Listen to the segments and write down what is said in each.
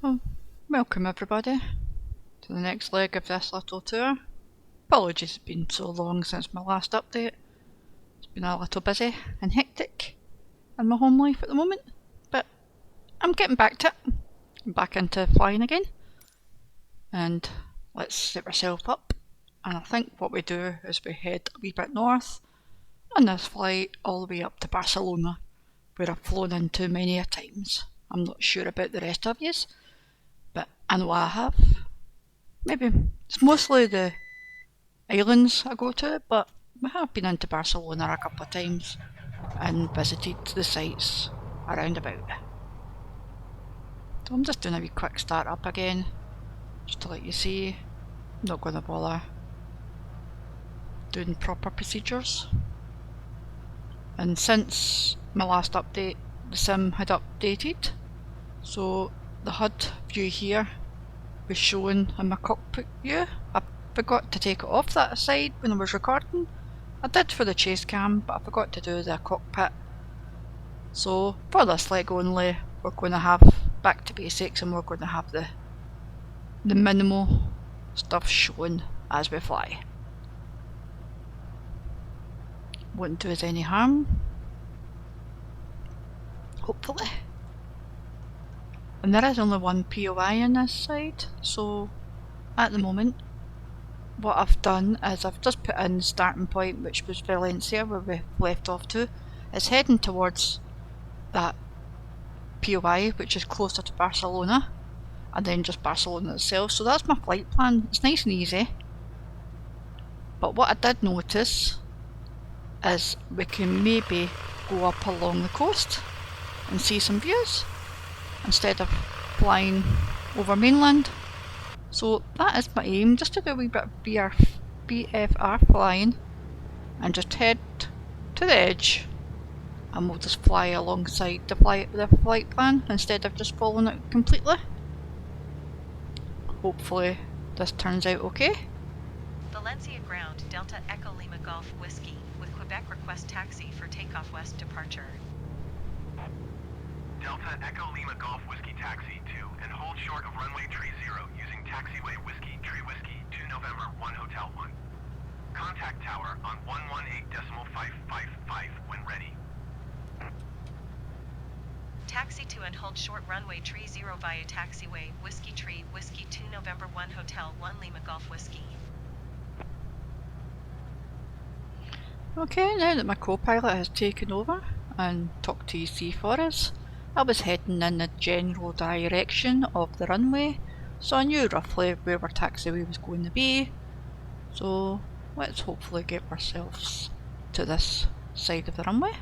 Well, welcome everybody to the next leg of this little tour. Apologies, it's been so long since my last update. It's been a little busy and hectic in my home life at the moment, but I'm getting back to it. I'm back into flying again. And let's set ourselves up. And I think what we do is we head a wee bit north on this flight all the way up to Barcelona, where I've flown into many a times. I'm not sure about the rest of yous, but I know I have. Maybe it's mostly the islands I go to, but we have been into Barcelona a couple of times and visited the sites around about. So I'm just doing a wee quick start up again, just to let you see. I'm not going to bother doing proper procedures. And since my last update, the sim had updated, so the HUD view here was shown in my cockpit view. I forgot to take it off that side when I was recording. I did for the chase cam, but I forgot to do the cockpit. So for this leg only, we're going to have back to basics and we're going to have the minimal stuff shown as we fly. Won't do us any harm, hopefully. And there is only one POI on this side, so at the moment what I've done is I've just put in the starting point, which was Valencia, where we left off to. It's heading towards that POI, which is closer to Barcelona, and then just Barcelona itself. So that's my flight plan. It's nice and easy. But what I did notice is we can maybe go up along the coast and see some views instead of flying over mainland. So that is my aim, just to do a wee bit of BFR flying and just head to the edge, and we'll just fly alongside the flight plan instead of just following it completely. Hopefully this turns out okay. Valencia ground, Delta Echo Lima Golf Whiskey, with Quebec request taxi for takeoff west departure. Delta Echo Lima Golf Whiskey taxi to and hold short of runway 30 using taxiway Whiskey Tree Whiskey 2 November 1 Hotel 1. Contact tower on 118.555 when ready. Taxi to and hold short runway 30 via taxiway Whiskey Tree Whiskey 2 November 1 Hotel 1 Lima Golf Whiskey. Okay, now that my co-pilot has taken over and talked to EC for us, I was heading in the general direction of the runway, so I knew roughly where our taxiway was going to be. So let's hopefully get ourselves to this side of the runway.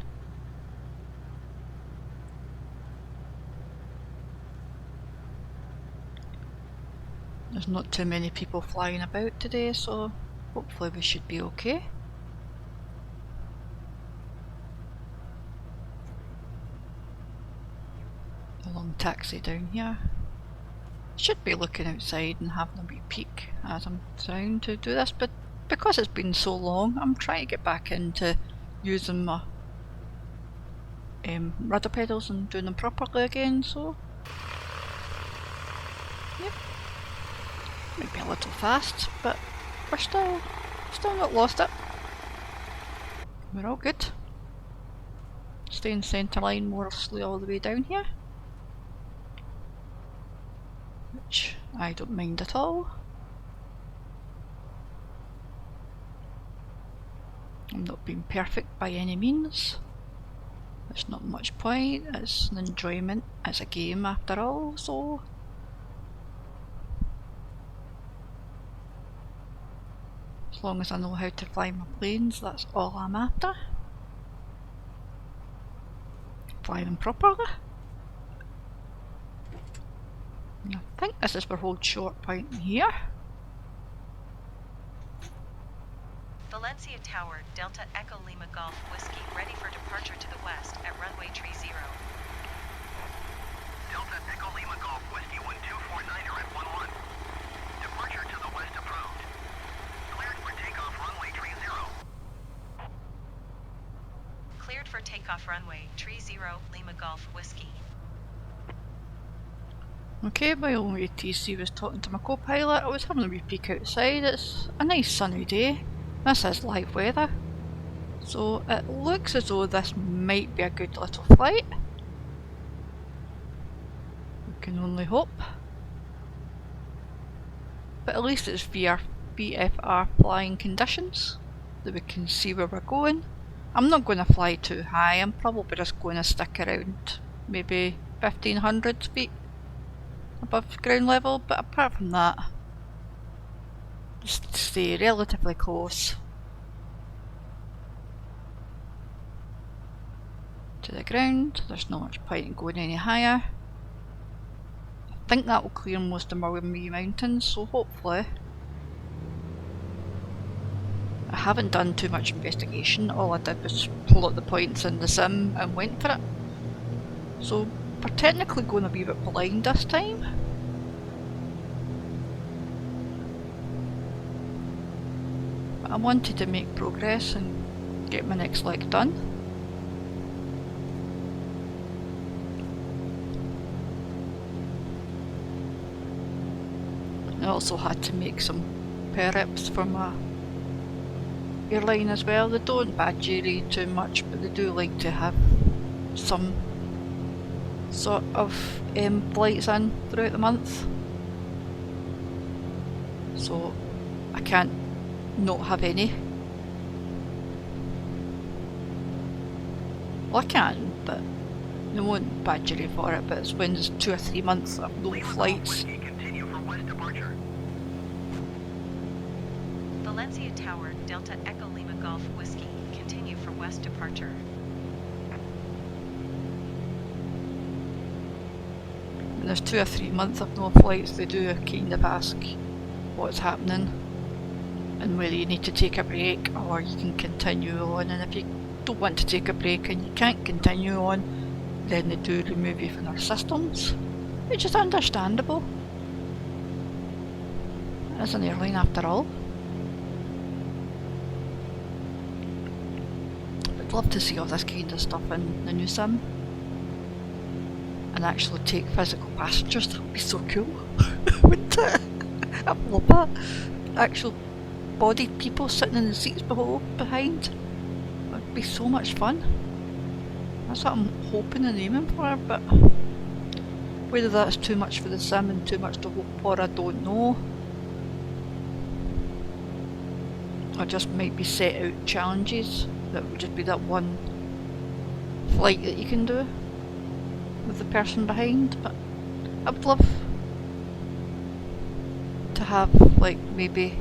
There's not too many people flying about today, so hopefully we should be okay. A long taxi down here. Should be looking outside and having a wee peek as I'm trying to do this, but because it's been so long, I'm trying to get back into using my rudder pedals and doing them properly again, so yep. Might be a little fast, but we're still not lost it. We're all good. Staying centre line mostly all the way down here, which I don't mind at all. I'm not being perfect by any means. There's not much point, it's an enjoyment, it's a game after all, so as long as I know how to fly my planes, that's all I'm after. Fly them properly. And I think this is our hold short point here. Valencia Tower, Delta Echo Lima Golf Whiskey ready for departure to the west at runway 30. Delta Echo Lima Golf Whiskey 1249er at 11. Departure to the west approved. Cleared for takeoff runway 30. Cleared for takeoff runway 30 Lima Golf Whiskey. Okay, while ATC was talking to my co-pilot, I was having a wee peek outside. It's a nice sunny day. This is live weather. So it looks as though this might be a good little flight. We can only hope. But at least it's VFR flying conditions, that we can see where we're going. I'm not going to fly too high, I'm probably just going to stick around maybe 1500 feet above ground level, but apart from that, just stay relatively close to the ground. There's not much point in going any higher. I think that will clear most of my wee mountains, so hopefully. I haven't done too much investigation, all I did was pull up the points in the sim and went for it. So we're technically going a wee bit blind this time. But I wanted to make progress and get my next leg done. I also had to make some perreps for my airline as well. They don't badge you too much, but they do like to have some sort of flights in throughout the month. So I can't not have any. Well, I can, but they won't badge you for it, but it's when there's 2 or 3 months of no flights. Continue for west departure. Valencia Tower, Delta Echo Lima Golf Whiskey, continue for west departure. When there's 2 or 3 months of no flights, they do kind of ask what's happening and whether you need to take a break or you can continue on, and if you don't want to take a break and you can't continue on, then they do remove you from their systems, which is understandable. It's an airline after all. I'd love to see all this kind of stuff in the new sim and actually take physical passengers. That would be so cool, wouldn't it? I'd love that. Actual bodied people sitting in the seats behind. It would be so much fun. That's what I'm hoping and aiming for, but whether that's too much for the sim and too much to hope for, I don't know. I just might be set out challenges that would just be that one flight that you can do with the person behind, but I would love to have like maybe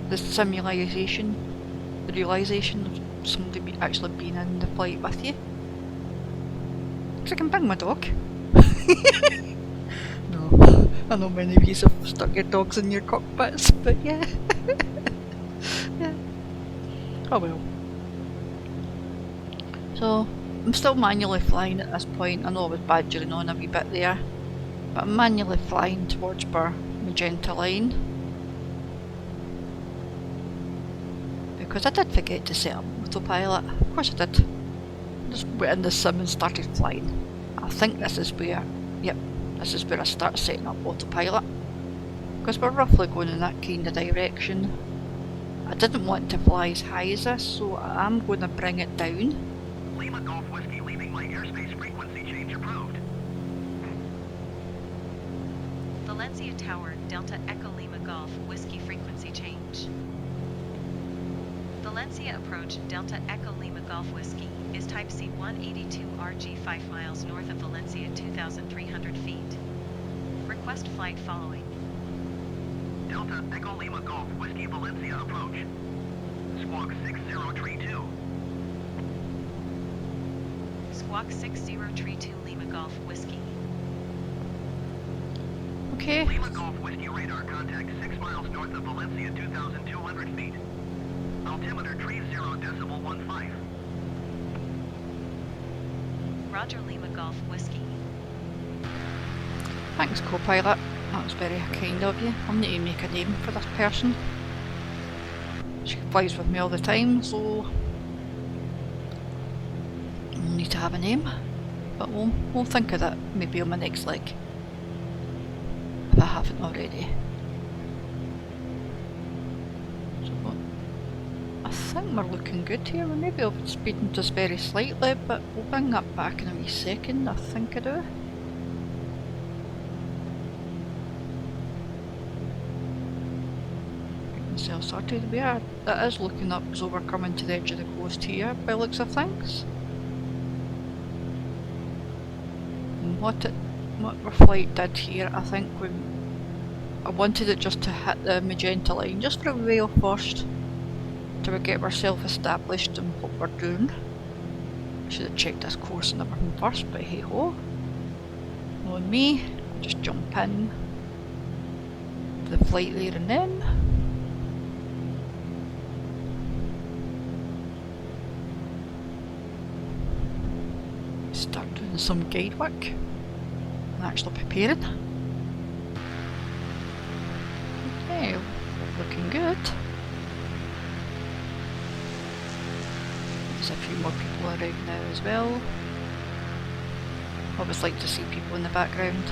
the simulation, the realisation of somebody actually being in the flight with you. Because I can bring my dog. No, I know many of you have stuck your dogs in your cockpits, but yeah. Yeah. Oh well. So, I'm still manually flying at this point. I know I was badgering on a wee bit there, but I'm manually flying towards our magenta line. Because I did forget to set up autopilot. Of course I did. I just went in the sim and started flying. I think this is where, yep, this is where I start setting up autopilot. Because we're roughly going in that kind of direction. I didn't want to fly as high as this, so I am going to bring it down. Lima Golf Whiskey leaving my airspace frequency change approved. Valencia Tower, Delta Echo Lima Golf Whiskey frequency change. Valencia approach, Delta Echo Lima Golf Whiskey, is type C182 RG 5 miles north of Valencia 2,300 feet. Request flight following. Delta Echo Lima Golf Whiskey Valencia approach. Squawk 6032. Squawk 6032 Lima Golf Whiskey. Okay. Lima Golf Whiskey radar contact 6 miles north of Valencia 2,200 feet. Altimeter 30.15. Roger Lima Golf Whiskey. Thanks, co-pilot. That was very kind of you. I'll need to make a name for this person. She flies with me all the time, so I'll need to have a name. But we'll think of that maybe on my next leg. if I haven't already. So I think we're looking good here. We may be speeding just very slightly, but we'll bring that back in a wee second. I think I do. Sail started. It is looking up as though we're coming to the edge of the coast here by the looks of things. And what our flight did here, I think I wanted it just to hit the magenta line just for a while first, till we get ourselves established in what we're doing. Should have checked this course and everything first, but hey ho. Knowing me, I'll just jump in for the flight there and then. Start doing some guide work and actually preparing. Okay, looking good. There's a few more people around now as well. I always like to see people in the background.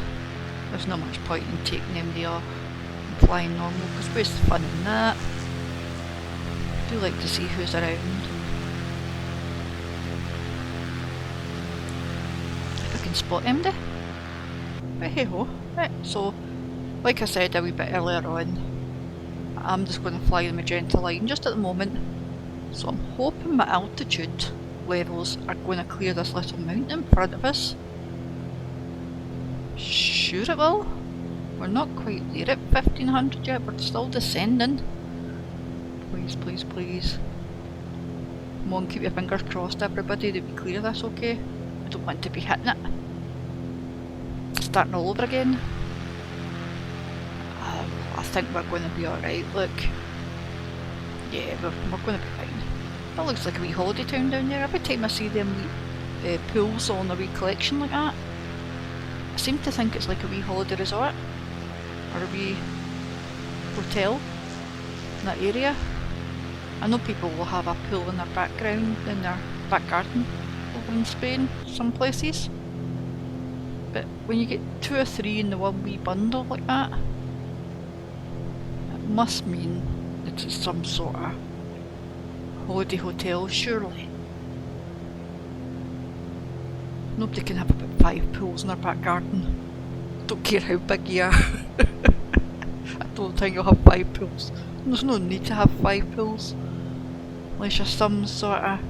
There's not much point in taking them there and flying normal because where's the fun in that? I do like to see who's around. Spot MD. But hey ho. Right, so like I said a wee bit earlier on, I'm just going to fly the magenta line just at the moment. So I'm hoping my altitude levels are going to clear this little mountain in front of us. Sure it will. We're not quite there at 1500 yet, we're still descending. Please, please, please. Come on, keep your fingers crossed everybody that we clear this okay. I don't want to be hitting it. Starting all over again. I think we're going to be alright, look. Yeah, we're going to be fine. That looks like a wee holiday town down there. Every time I see them wee pools on a wee collection like that, I seem to think it's like a wee holiday resort. Or a wee hotel in that area. I know people will have a pool in their background, in their back garden over in Spain, some places. But when you get 2 or 3 in the one wee bundle like that, it must mean that it's some sort of holiday hotel, surely. Nobody can have about 5 pools in their back garden. Don't care how big you are. I don't think you'll have 5 pools. There's no need to have 5 pools. Unless you're some sort of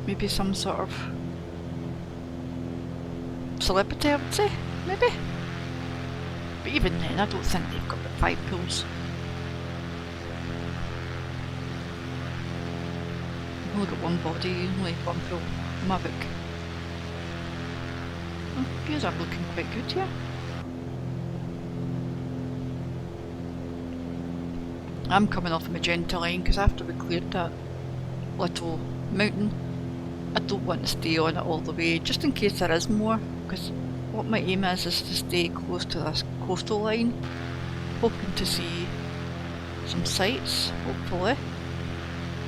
maybe some sort of celebrity, I would say, maybe. But even then, I don't think they've got about 5 pools. I've only got one body, only one pool in my book. Well, views are looking quite good here. I'm coming off the magenta line because after we cleared that little mountain, I don't want to stay on it all the way, just in case there is more, because what my aim is to stay close to this coastal line, hoping to see some sights, hopefully,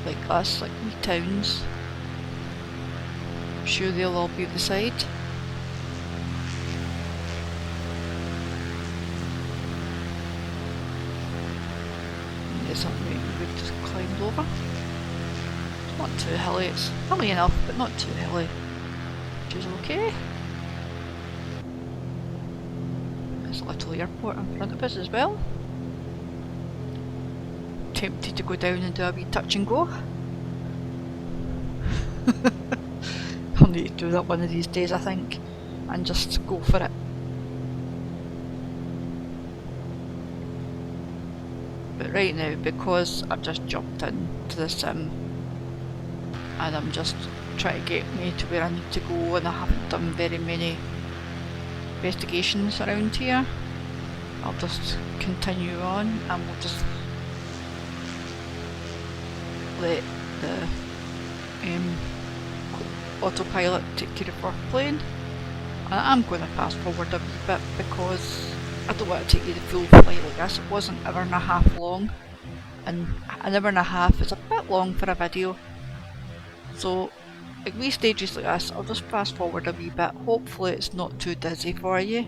like us, like wee towns. I'm sure they'll all be at the side. There's something we've just climbed over. Not too hilly, it's hilly enough, but not too hilly, which is okay. There's a little airport in front of us as well. Tempted to go down and do a wee touch and go. I'll need to do that one of these days, I think, and just go for it. But right now, because I've just jumped into the sim, and I'm just trying to get me to where I need to go, and I haven't done very many investigations around here, I'll just continue on and we'll just let the autopilot take care of our plane. And I'm going to fast forward a wee bit because I don't want to take you the full flight like this. It wasn't an hour and a half long, and an hour and a half is a bit long for a video. So like wee stages like this, I'll just fast forward a wee bit. Hopefully it's not too dizzy for you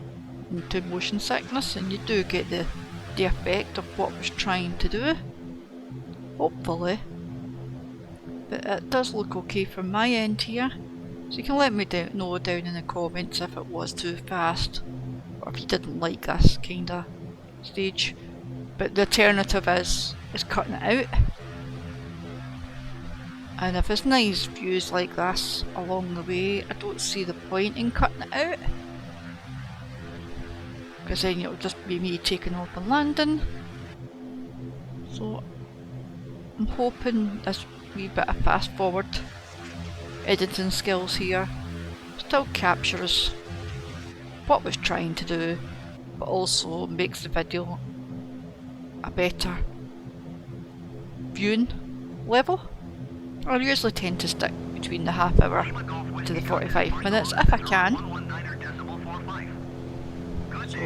into motion sickness and you do get the effect of what I was trying to do. Hopefully. But it does look okay from my end here. So you can let me know down in the comments if it was too fast or if you didn't like this kind of stage. But the alternative is cutting it out. And if it's nice views like this along the way, I don't see the point in cutting it out. Because then it'll just be me taking off and landing. So I'm hoping this wee bit of fast forward editing skills here still captures what I was trying to do, but also makes the video a better viewing level. I usually tend to stick between the half hour to the 45 minutes if I can. So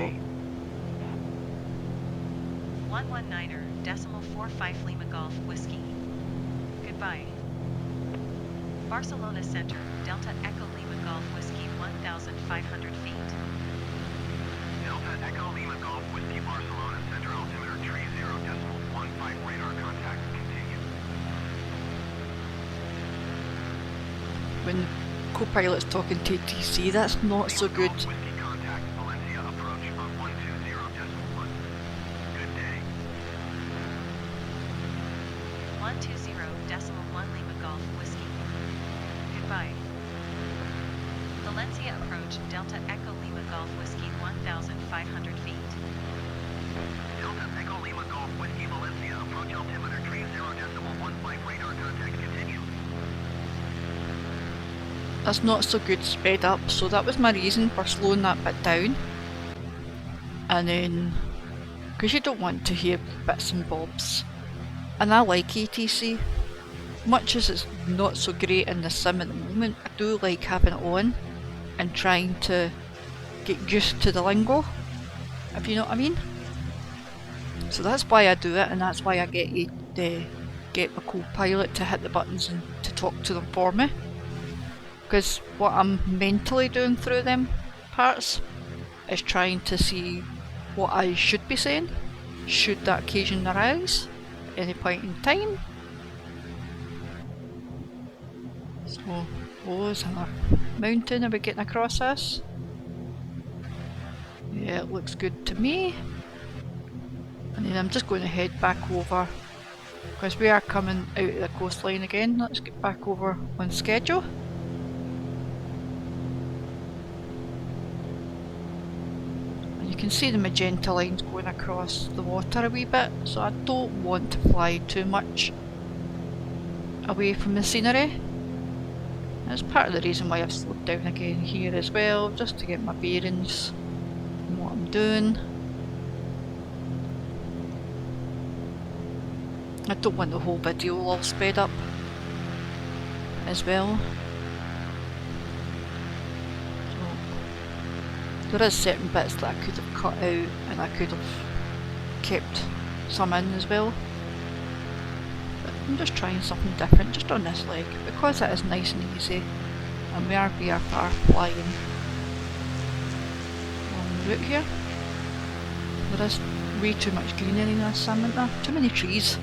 119.45 Lima Golf Whiskey. Goodbye. Barcelona Center, Delta Echo Lima Golf Whiskey 1,500 feet. Delta Echo Lima Golf Whiskey Barcelona Center altimeter 30.15 radar contact continue. when co-pilot's talking to TC, that's not so good. Whiskey contact Valencia approach on 120.1. Good day. 120.1 Lima Golf Whiskey. Goodbye. Valencia approach, Delta Echo Lima Golf Whiskey 1,500 feet. Delta Echo Lima Golf Whiskey Valencia approach altimeter 30.15 radar contact continue. That's not so good sped up, so that was my reason for slowing that bit down. And then, because you don't want to hear bits and bobs. And I like ATC. Much as it's not so great in the sim at the moment, I do like having it on and trying to get used to the lingo, if you know what I mean. So that's why I do it, and that's why I get my co-pilot to hit the buttons and to talk to them for me. Because what I'm mentally doing through them parts is trying to see what I should be saying, should that occasion arise at any point in time. So, oh, is there a mountain? Are we getting across this? Yeah, it looks good to me. And then I'm just going to head back over, because we are coming out of the coastline again. Let's get back over on schedule. And you can see the magenta lines going across the water a wee bit, so I don't want to fly too much away from the scenery. That's part of the reason why I've slowed down again here as well, just to get my bearings and what I'm doing. I don't want the whole video all sped up as well. So, there is certain bits that I could have cut out and I could have kept some in as well. I'm just trying something different just on this leg because it is nice and easy and we are VFR flying on the route here. There is way too much greenery in this sim, isn't there? Too many trees.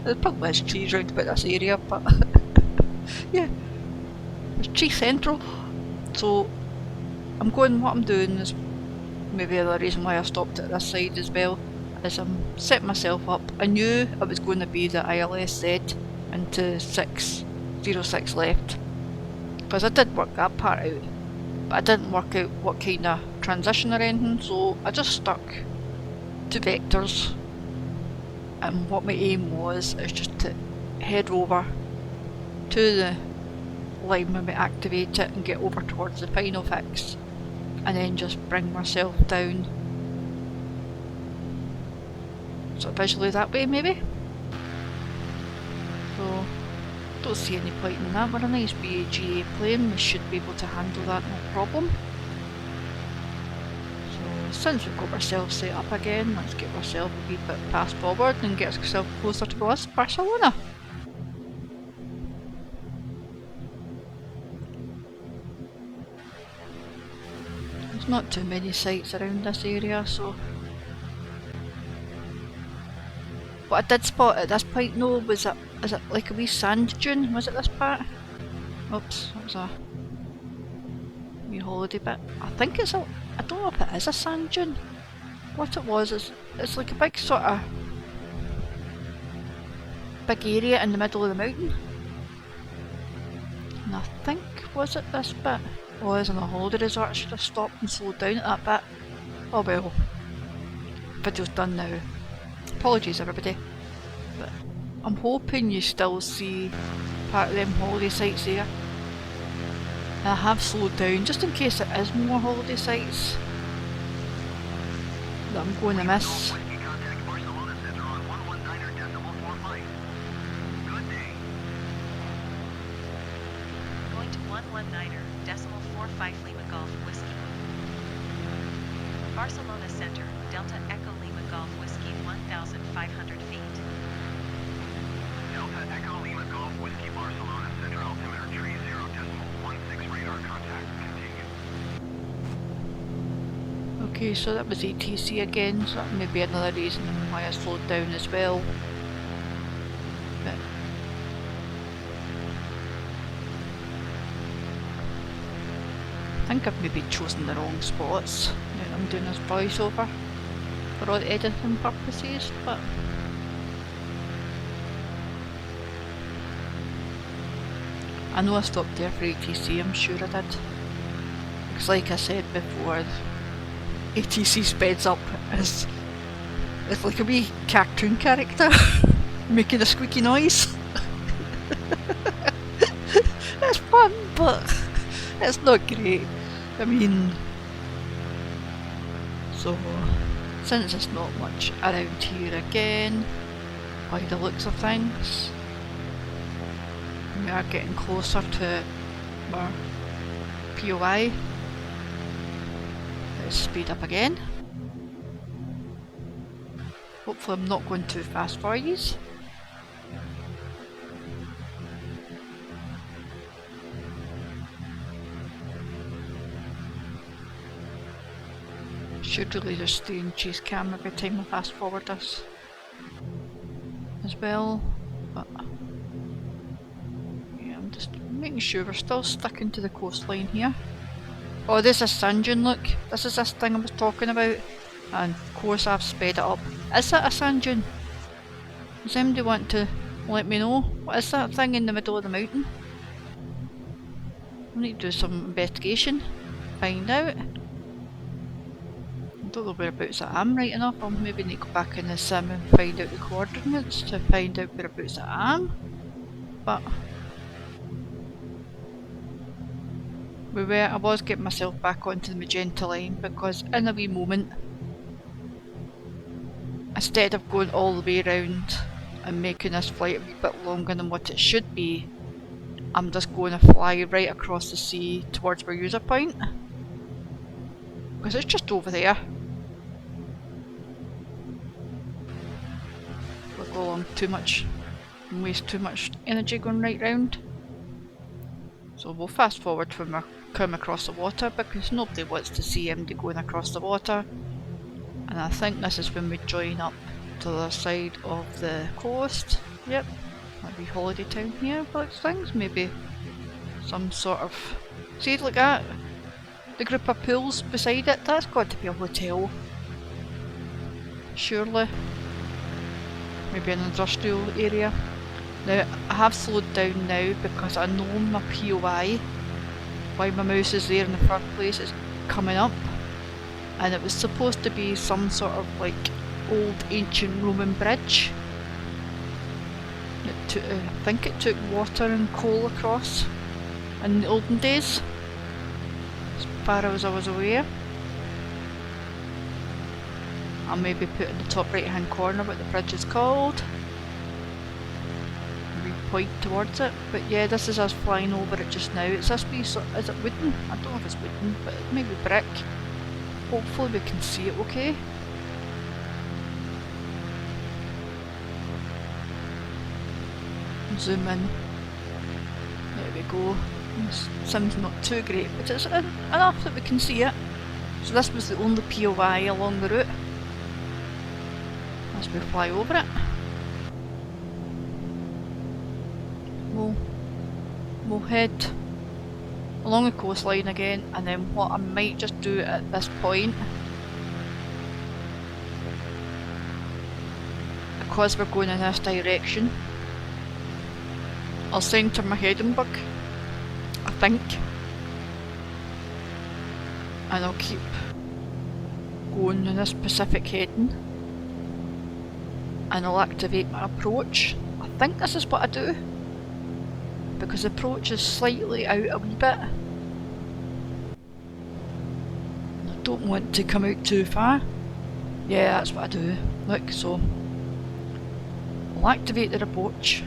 There's probably is trees round about this area, but yeah, it's tree central. So what I'm doing is maybe the reason why I stopped at this side as well. Is I'm setting myself up. I knew I was going to be the ILSZ into 606 left, because I did work that part out, but I didn't work out what kind of transition or anything, so I just stuck to vectors, and what my aim was is just to head over to the line when we activate it and get over towards the final fix, and then just bring myself down. So visually that way maybe. So don't see any point in that. We're a nice BAGA plane, we should be able to handle that no problem. So since we've got ourselves set up again, let's get ourselves a wee bit fast forward and get ourselves closer to Barcelona. There's not too many sites around this area, so... What I did spot at this point though was is it like a wee sand dune? Was it this part? Oops, that was a wee holiday bit. I think it's a... I don't know if it is a sand dune. What it was is it's like a big sort of... big area in the middle of the mountain. And I think, was it this bit? Oh, I was on a holiday resort, I should have stopped and slowed down at that bit. Oh well. Video's done now. Apologies everybody. But I'm hoping you still see part of them holiday sites there. And I have slowed down just in case it is more holiday sites that I'm going to miss. Going to 119er, decimal 45 Lima Golf Whiskey. Barcelona Center, Delta Echo Lima Golf Whiskey 1,500 feet. Delta Echo Lima Golf Whiskey Barcelona Center altimeter 30.16 radar contact. Continue. Okay, so that was ATC again, so that may be another reason why I slowed down as well. But I think I've maybe chosen the wrong spots now that I'm doing this voiceover for all the editing purposes, but I know I stopped there for ATC, I'm sure I did. Because like I said before, ATC speds up as it's like a wee cartoon character making a squeaky noise. It's fun, but it's not great. I mean, so since there's not much around here again, by the looks of things, we are getting closer to our POI. Let's speed up again. Hopefully I'm not going too fast for yous. Should really just stay in chase cam every time I fast forward this as well, but yeah, I'm just making sure we're still sticking to the coastline here. Oh, there's a sand dune, look. This is this thing I was talking about, and of course I've sped it up. Is that a sand dune? Does anybody want to let me know? What is that thing in the middle of the mountain? I need to do some investigation, find out. I don't know whereabouts I am right enough. I'll maybe need to go back in the sim and find out the coordinates to find out whereabouts I am. But I was getting myself back onto the magenta line because in a wee moment, instead of going all the way around and making this flight a wee bit longer than what it should be, I'm just going to fly right across the sea towards our user point. Because it's just over there. We'll go along too much and waste too much energy going right round. So we'll fast forward when we come across the water because nobody wants to see MD going across the water. And I think this is when we join up to the other side of the coast. Yep, might be holiday town here, but things maybe some sort of... See, look at that. The group of pools beside it, that's got to be a hotel. Surely. Maybe an industrial area. Now, I have slowed down now because I know my POI, why my mouse is there in the first place, is coming up. And it was supposed to be some sort of like old ancient Roman bridge. I think it took water and coal across in the olden days, as far as I was aware. I'll maybe put in the top right hand corner what the bridge is called. We point towards it, but yeah, this is us flying over it just now. It's this wee is it wooden? I don't know if it's wooden, but it may be brick. Hopefully we can see it okay. Zoom in. There we go. This sim's not too great, but it's enough that we can see it. So this was the only POI along the route. As we fly over it, we'll head along the coastline again, and then what I might just do at this point, because we're going in this direction, I'll centre my heading bug, I think, and I'll keep going in this Pacific heading, and I'll activate my approach. I think this is what I do, because the approach is slightly out a wee bit. I don't want to come out too far. Yeah, that's what I do. Look, so I'll activate the approach.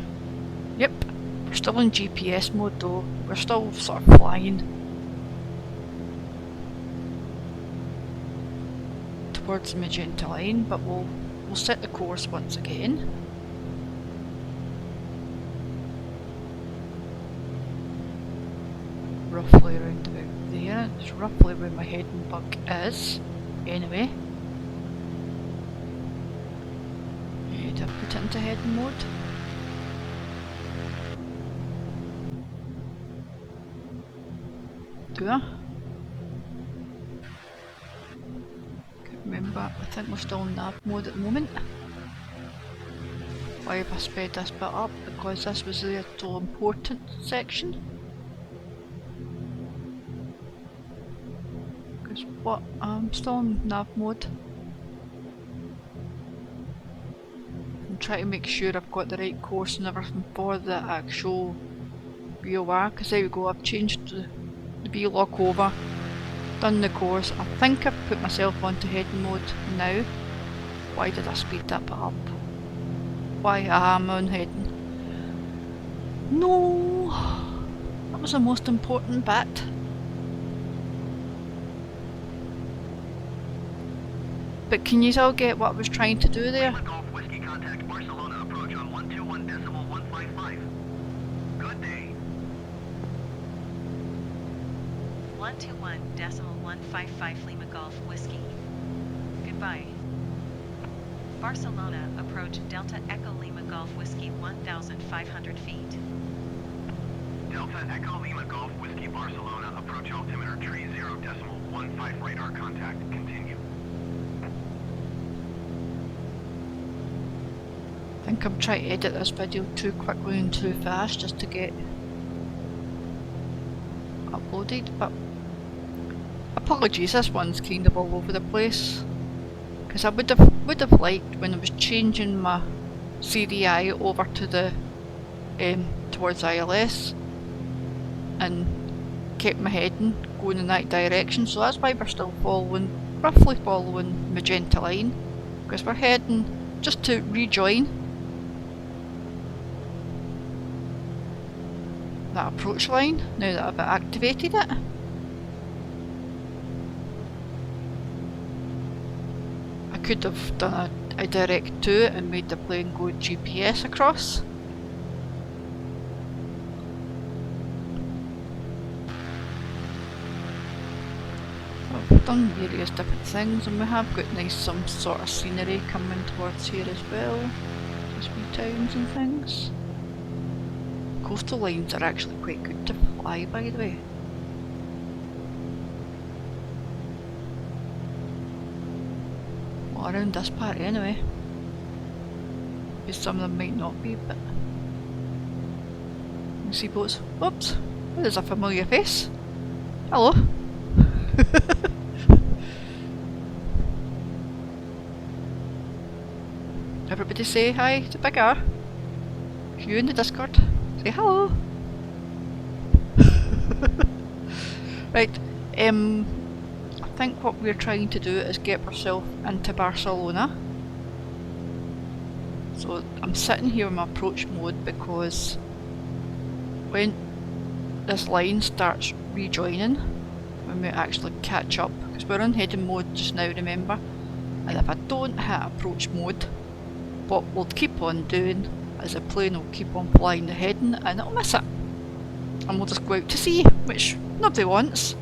Yep, we're still in GPS mode though. We're still sort of flying towards the magenta line, but we'll set the course once again. Roughly around about there. It's roughly where my heading bug is. Anyway. Need to put it into heading mode. Do I? Can't remember. I think we're still in nav mode at the moment. Why have I sped this bit up? Because this was the actual important section. Because what? I'm still in nav mode. I'm trying to make sure I've got the right course and everything for the actual BOR. Because there we go, I've changed the B-lock over, done the course. I think I've put myself onto heading mode now. Why did I speed that bit up? Why am I on heading? No! That was the most important bit. But can you all get what I was trying to do there? Golf Whiskey, contact Barcelona approach on 121.155. Good day. 121.155 Lima Golf Whiskey. Goodbye. Barcelona approach Delta Echo Lima Golf Whiskey 1,500 feet. Delta Echo Lima Golf Whiskey Barcelona approach altimeter 30.15 radar contact. Continue. I think I'm trying to edit this video too quickly and too fast just to get uploaded, but apologies, this one's kind of all over the place. Because I would have liked, when I was changing my CDI over to the towards ILS and kept my heading going in that direction, so that's why we're still roughly following magenta line, because we're heading just to rejoin that approach line now that I've activated it. I could have done a direct to it and made the plane go GPS across. I've done various different things, and we have got some sort of scenery coming towards here as well. Just wee towns and things. Coastal lines are actually quite good to fly, by the way. Well, around this part anyway. Because some of them might not be, but... You see boats. Whoops! There's a familiar face. Hello! Everybody say hi to Big R. If you're in the Discord, say hello. Right, I think what we're trying to do is get ourselves into Barcelona. So I'm sitting here in my approach mode because when this line starts rejoining, when we actually catch up, because we're in heading mode just now, remember, and if I don't hit approach mode, what we'll keep on doing is the plane will keep on flying the heading and it'll miss it, and we'll just go out to sea, which nobody wants.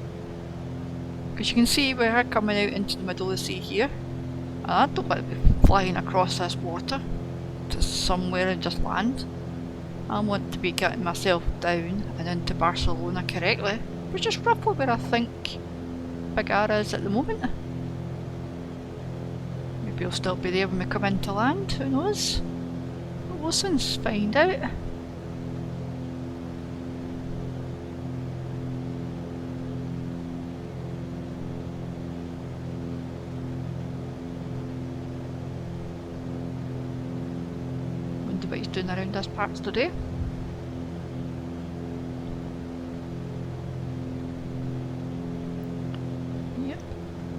Because you can see we are coming out into the middle of the sea here. And I don't want to be flying across this water to somewhere and just land. I want to be getting myself down and into Barcelona correctly, which is roughly where I think Bagara is at the moment. Maybe he'll still be there when we come into land, who knows? We'll soon find out. Wonder what he's doing around this part today. Yep.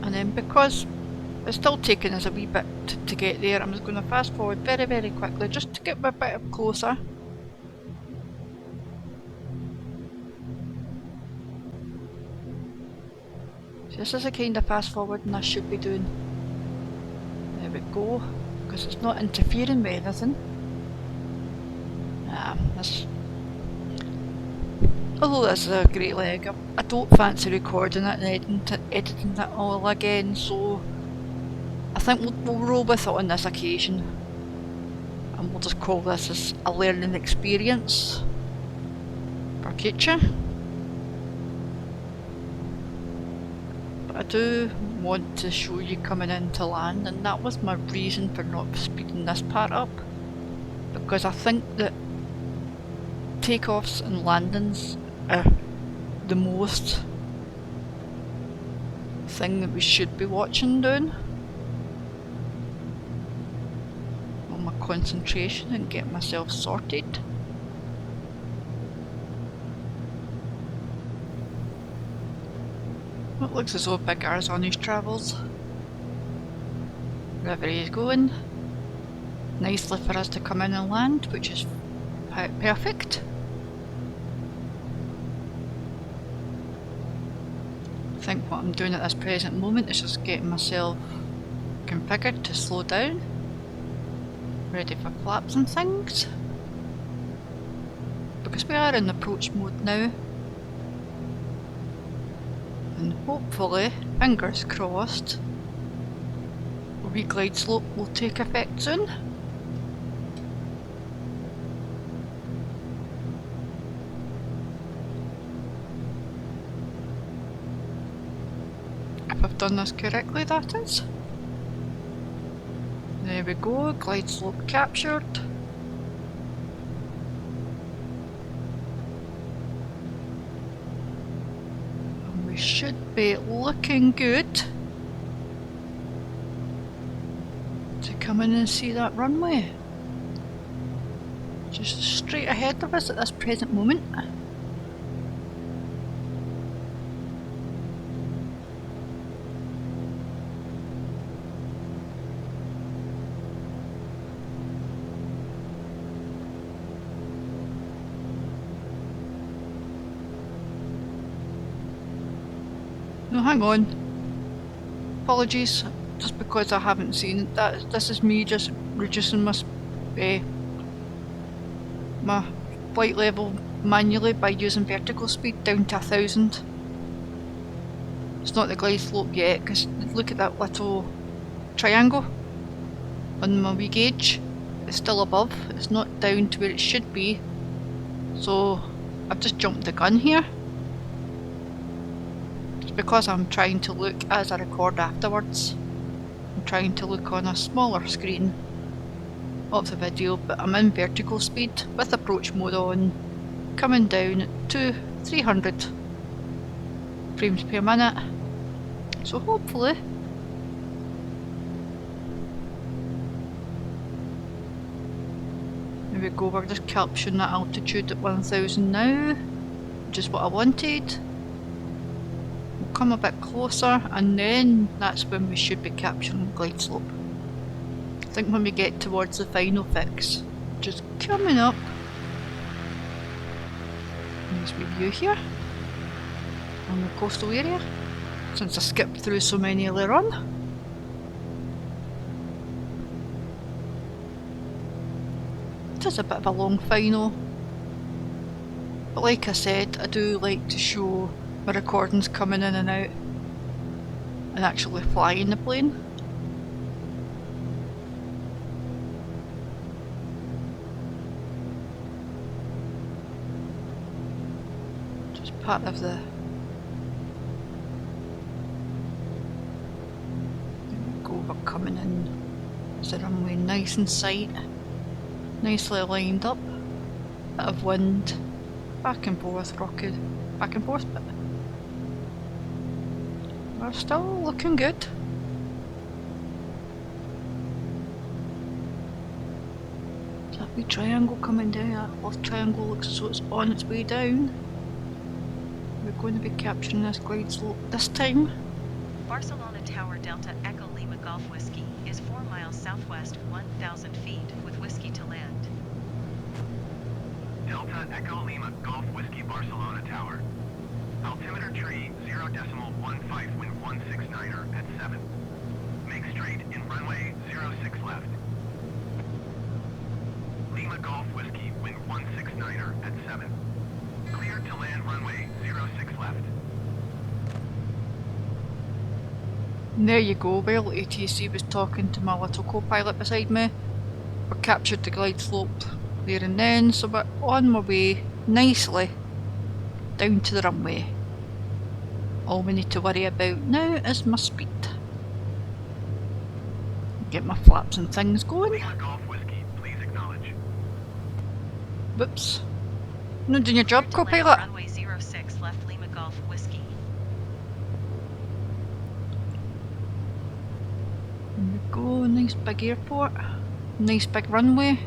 And then because it's still taking us a wee bit to get there, I'm just going to fast forward very, very quickly just to get a bit closer. So this is a kind of fast forward and I should be doing. There we go, because it's not interfering with anything. Although this is a great leg, I don't fancy recording it and editing it all again, so I think we'll roll with it on this occasion, and we'll just call this as a learning experience for future. But I do want to show you coming into land, and that was my reason for not speeding this part up, because I think that takeoffs and landings are the most thing that we should be watching doing. My concentration and get myself sorted. It looks as though Bagara's on his travels. Wherever he's going. Nicely for us to come in and land, which is perfect. I think what I'm doing at this present moment is just getting myself configured to slow down. Ready for flaps and things, because we are in approach mode now, and hopefully, fingers crossed, a wee glide slope will take effect soon. If I've done this correctly, that is. There we go, glide slope captured. And we should be looking good to come in and see that runway. Just straight ahead of us at this present moment. No, hang on. Apologies, just because I haven't seen it. This is me just reducing my flight level manually by using vertical speed down to 1000. It's not the glide slope yet, because look at that little triangle on my wee gauge. It's still above, it's not down to where it should be. So I've just jumped the gun here. Because I'm trying to look as I record afterwards. I'm trying to look on a smaller screen of the video, but I'm in vertical speed with approach mode on, coming down to 300 frames per minute. So hopefully there we go, we're just capturing that altitude at 1000 now, which is what I wanted. Come a bit closer, and then that's when we should be capturing glide slope. I think when we get towards the final fix, just coming up. Nice wee view here on the coastal area, since I skipped through so many earlier on. It is a bit of a long final, but like I said, I do like to show my recordings coming in and out and actually flying the plane. Just part of the... There we go, we're coming in. Is the runway nice in sight? Nicely lined up. Bit of wind. Back and forth, rocket. Back and forth, but we're still looking good. Is that wee triangle coming down? That fourth triangle looks as though it's on its way down. We're going to be capturing this glide slope this time. Barcelona Tower Delta Echo Lima Golf Whiskey is 4 miles southwest, 1,000 feet, with whiskey to land. Delta Echo Lima Golf Whiskey Barcelona Tower. Altimeter tree 0.15 wind 169er at 7. Make straight in runway 06 left. Lima Golf Whiskey wind 169er at 7. Cleared to land runway 06 left. And there you go, while ATC was talking to my little co-pilot beside me, we captured the glide slope there and then, so we're on my way nicely down to the runway. All we need to worry about now is my speed. Get my flaps and things going. Lima Golf Whiskey, please acknowledge. Whoops. Not doing your job, Cleared to land co-pilot. Runway 06 left, Lima Golf Whiskey. There we go, nice big airport. Nice big runway.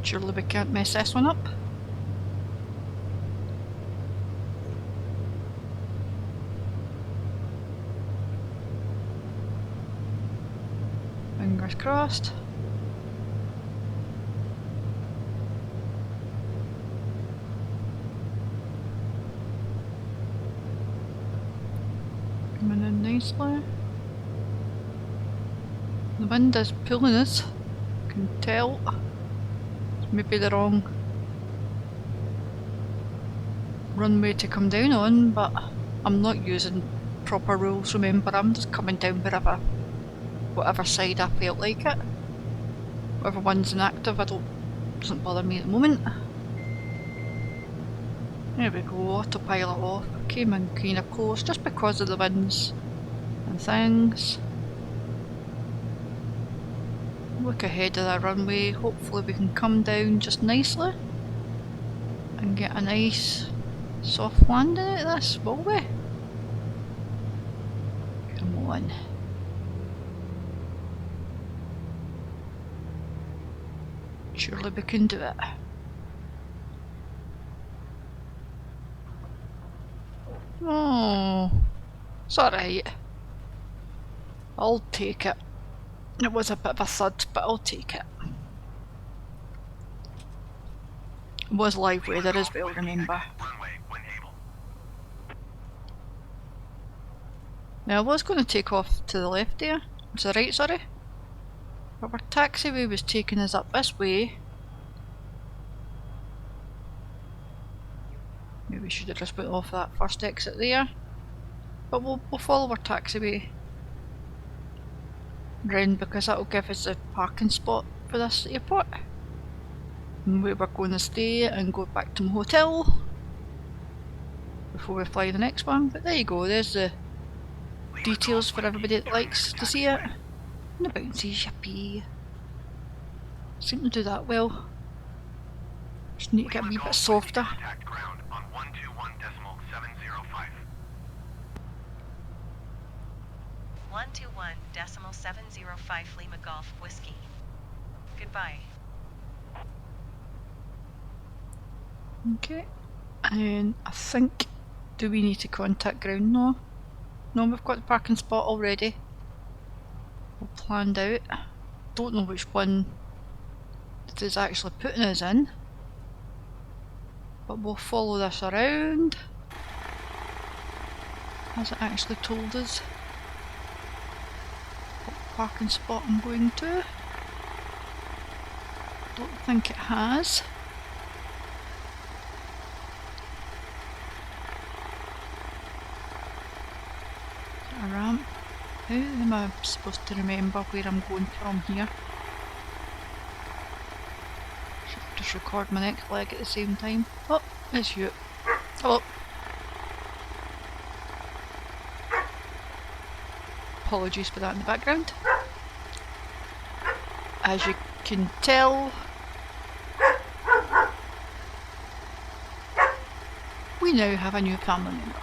Surely we can't mess this one up. Fingers crossed. Coming in nicely. The wind is pulling us. Can tell. It's maybe the wrong runway to come down on, but I'm not using proper rules, remember. I'm just coming down whatever side I felt like it. Whatever one's inactive, doesn't bother me at the moment. There we go, autopilot off. Came in kind of close just because of the winds and things. Look ahead of the runway, hopefully we can come down just nicely and get a nice soft landing at this, will we? Come on. Surely we can do it. Oh, it's alright. I'll take it. It was a bit of a thud, but I'll take it. It was live weather as well, remember. Runway when able. Now I was going to take off to the left there, to the right, sorry. But our taxiway was taking us up this way. Maybe we should have just went off that first exit there. But we'll follow our taxiway round because that'll give us a parking spot for this airport. And where we're going to stay and go back to my hotel before we fly the next one. But there you go, there's the details for everybody that likes to see it. And the bouncies, yippee. Seem to do that well. Just need to get a wee bit softer. Contact ground on 121.705. 121.705 Lima Golf Whiskey. Goodbye. Okay, and I think, do we need to contact ground? No. No, we've got the parking spot already. All planned out. Don't know which one it is actually putting us in. But we'll follow this around. Has it actually told us what parking spot I'm going to? Don't think it has. A ramp. How am I supposed to remember where I'm going from here? Should just record my next leg at the same time. Oh, it's you. Hello. Apologies for that in the background. As you can tell, we now have a new family member.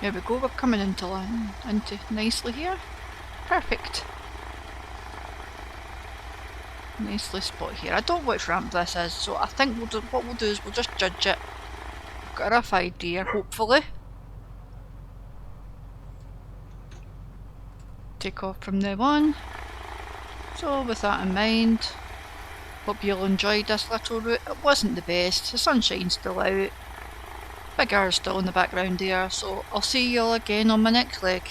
There we go, we're coming into nicely here. Perfect. Nicely spot here. I don't know which ramp this is, so I think what we'll do is we'll just judge it. We've got a rough idea, hopefully. Take off from now on. So with that in mind, hope you'll enjoy this little route. It wasn't the best, the sunshine's still out. Big R's still in the background there, so I'll see you all again on my next leg.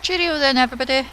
Cheerio then everybody!